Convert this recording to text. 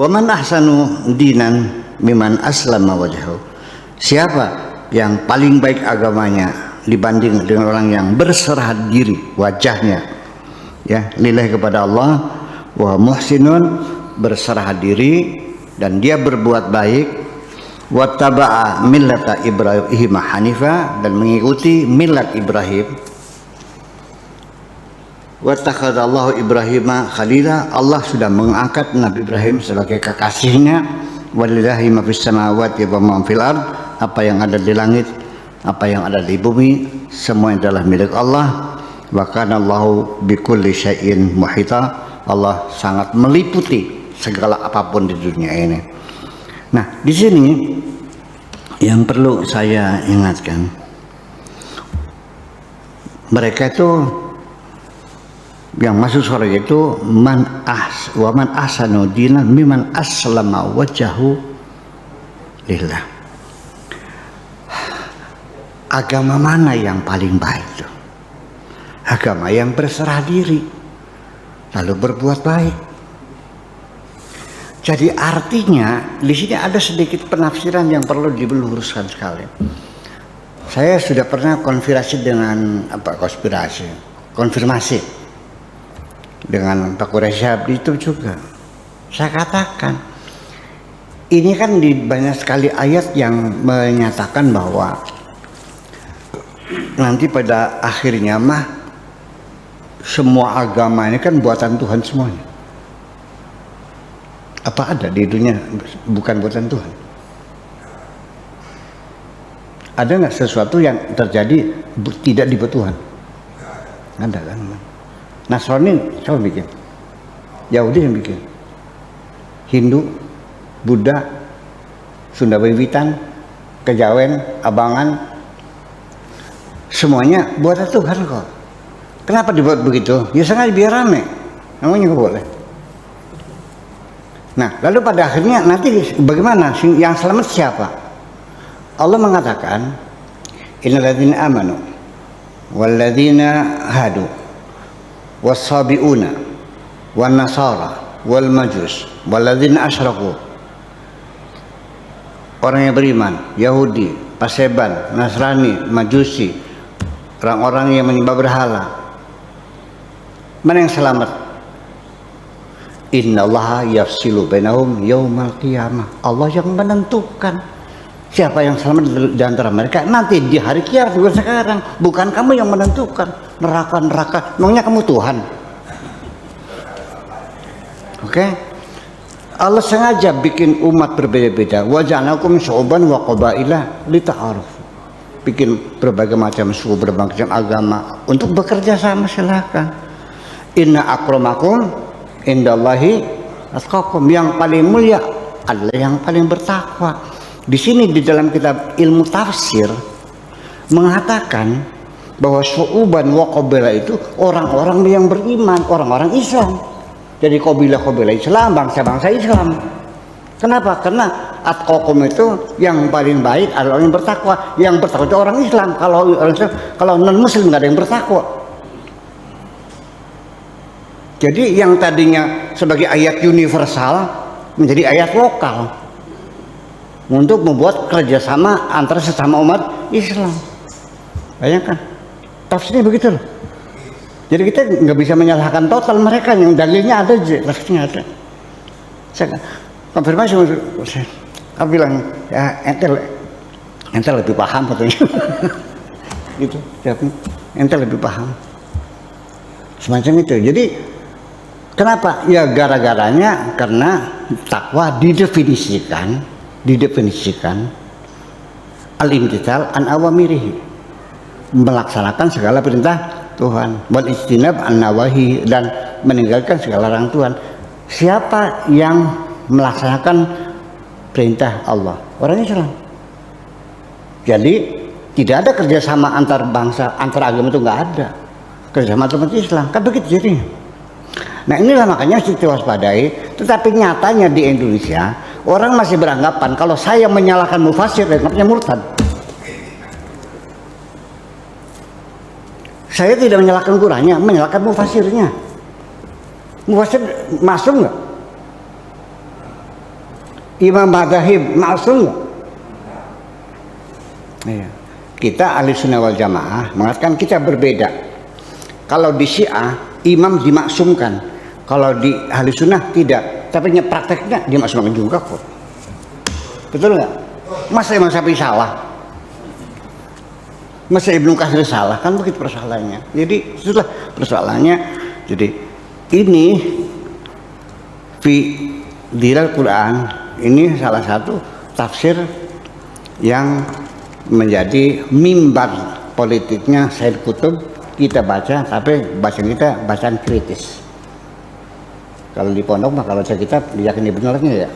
Wa man ahsanu dinan mimman aslama wajhahu. Siapa yang paling baik agamanya dibanding dengan orang yang berserah diri wajahnya ya lillahi kepada Allah, wa muhsinun berserah diri dan dia berbuat baik, wattaba'a millata Ibrahim hanifa dan mengikuti millat Ibrahim, wattakhadallahu Ibrahim khalila, Allah sudah mengangkat Nabi Ibrahim sebagai kekasihnya, walillahi ma fis samawati wa ma fil ard, apa yang ada di langit, apa yang ada di bumi, semua adalah milik Allah. Wa kana Allahu bikulli syai'in muhita, Allah sangat meliputi segala apapun di dunia ini. Nah, di sini yang perlu saya ingatkan, mereka itu yang masuk surga itu man ahsanu dinan mimman aslama wajhahu lillah. Agama mana yang paling baik itu? Agama yang berserah diri lalu berbuat baik. Jadi artinya di sini ada sedikit penafsiran yang perlu diluruskan sekali. Saya sudah pernah konfirmasi dengan Pak Quraisyab itu juga. Saya katakan, ini kan di banyak sekali ayat yang menyatakan bahwa nanti pada akhirnya mah semua agama ini kan buatan Tuhan semuanya. Apa ada di dunia bukan buatan Tuhan? Ada nggak sesuatu yang terjadi tidak dibuat Tuhan? Ada kan? Nasrani siapa bikin? Yahudi yang bikin. Hindu, Buddha, Sunda Wiwitan, Kejawen, Abangan, semuanya buatan Tuhan kok. Kenapa dibuat begitu? Ya sengaja biar rame. Namanya nggak boleh. Nah, lalu pada akhirnya nanti bagaimana? Yang selamat siapa? Allah mengatakan, innal ladzina amanu wal ladzina hadu was-sabiuna wan nasara wal majus wal ladzina asyraku. Orang yang beriman, Yahudi, Paseban, Nasrani, Majusi, orang-orang yang menyembah berhala, mana yang selamat? Innallaha yafsilu bainahum yaumal qiyamah. Allah yang menentukan siapa yang selamat di antara mereka nanti di hari kiamat, bukan sekarang. Bukan kamu yang menentukan neraka. Memangnya kamu Tuhan? Oke? Allah sengaja bikin umat berbeda-beda. Wa ja'alakum syu'uban wa qabaila lita'arufu. Bikin berbagai macam suku, berbagai macam agama untuk bekerja sama, silakan. Inna akramakum indallahi atqakum, yang paling mulia adalah yang paling bertakwa. Di sini di dalam kitab ilmu tafsir mengatakan bahwa syu'uban wa qabila itu orang-orang yang beriman, orang-orang Islam. Jadi kabilah-kabilah Islam, bangsa-bangsa Islam. Kenapa? Karena atqakum itu yang paling baik adalah orang yang bertakwa. Yang bertakwa itu orang Islam. Kalau non muslim nggak ada yang bertakwa. Jadi yang tadinya sebagai ayat universal menjadi ayat lokal untuk membuat kerjasama antara sesama umat Islam. Bayangkan, tafsirnya begitu loh. Jadi kita nggak bisa menyalahkan total mereka, yang dalilnya ada, tafsirnya ada. Saya konfirmasi, aku bilang ya ente lebih paham katanya. Gitu, ente lebih paham. Semacam itu. Jadi kenapa? Ya gara-garanya karena takwa didefinisikan al-imtithal an awamirihi, melaksanakan segala perintah Tuhan, wal ijtinab an nawahi, dan meninggalkan segala larang Tuhan. Siapa yang melaksanakan perintah Allah? Orang Islam. Jadi tidak ada kerjasama antar bangsa, antar agama, itu nggak ada kerjasama umat Islam, kan begitu jadinya. Nah inilah makanya harus diwaspadai. Tetapi nyatanya di Indonesia orang masih beranggapan kalau saya menyalahkan mufasir, anggapnya murtad. Saya tidak menyalahkan Qur'annya, menyalahkan mufasirnya. Mufasir masuk nggak? Imam Madzhab maksum nggak? Iya. Kita ahli sunnah wal jamaah mengatakan kita berbeda. Kalau di Syiah imam dimaksumkan, kalau di ahli sunnah tidak. Tapi prakteknya dimaksumkan juga kok. Betul nggak? Masa Imam Syafi'i salah? Masa Ibnu Katsir salah? Kan begitu persoalannya. Jadi itulah persoalannya. Jadi ini fi dilal Quran ini salah satu tafsir yang menjadi mimbar politiknya Said Qutb. Kita baca, tapi bacaan kita bacaan kritis. Kalau di pondok mah kalau saya kita diyakini benarnya ya